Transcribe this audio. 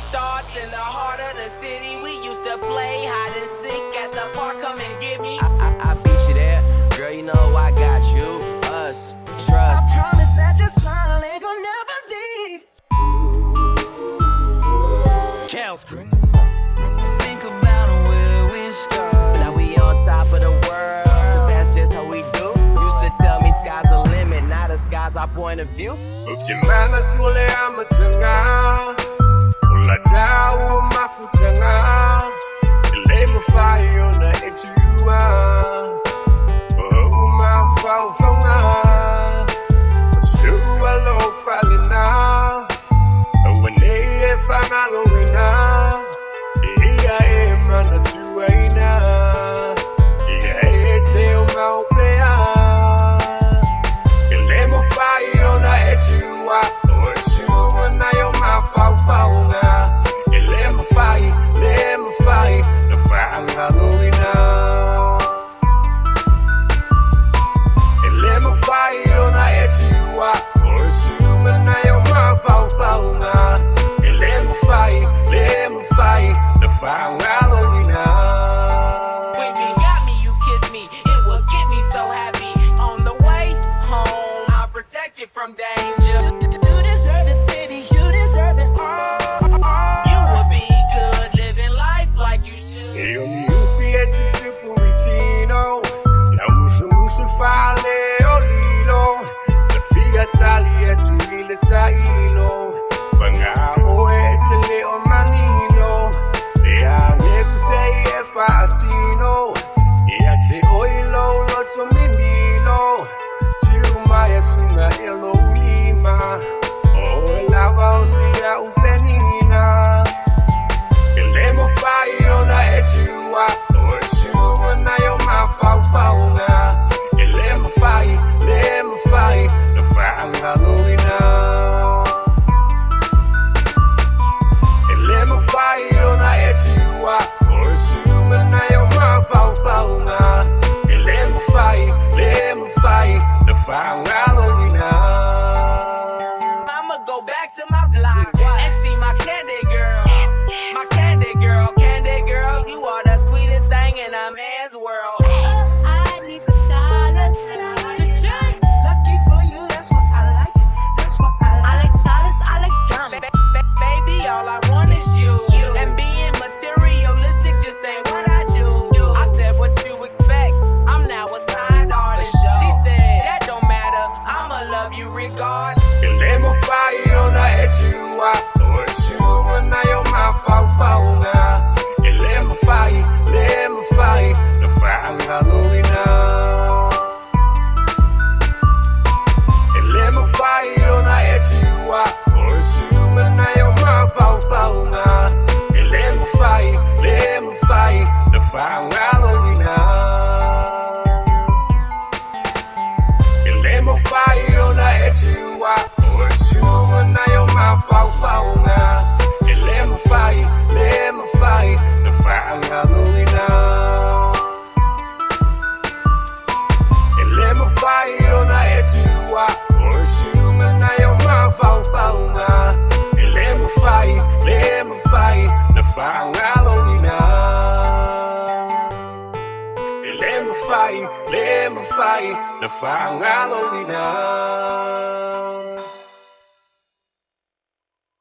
starts in the heart of the city. We used to play hide and seek at the park. Come and get me. I beat you there, girl. You know I got you. Us, trust. I promise that your smile ain't gonna never leave. KELLz. Think about where we started. Now we on top of the world, 'cause that's just how we do. Used to tell me sky's the limit, now the sky's our point of view. Ukimana tule amatanga Ula jawu mafutanga Ile MAFAI ona etuwa Oh MAFAI fonga Suwa lo falina Wene fanga lo wina Iya emana tuwaina Iya ete umaupea Ile MAFAI ona etuwa Osuwa na yo MAFAI fonga Ile MAFAI Na fanga lo wina Ile MAFAI ona etuwa Osuwa na yo MAFAI fonga Ile MAFAI Na fanga lo wina When you got me, you kissed me. It would get me so happy. On the way home, I'll protect you from danger. You deserve it, baby. You deserve it all. You would be good living life like you should. Io mi upieti tupu vicino La musu fale olilo Te figa tali e tu ile taino Banga oe te le o manino Se angeku sei e fascino E a te oilo lo to mimilo Tiuma e sunga e lo lima O e lava o sia ufenina Ile MAFAI ona etuwa Osuwa na yo MAFAI fonga Ile MAFAI Na fanga lo wina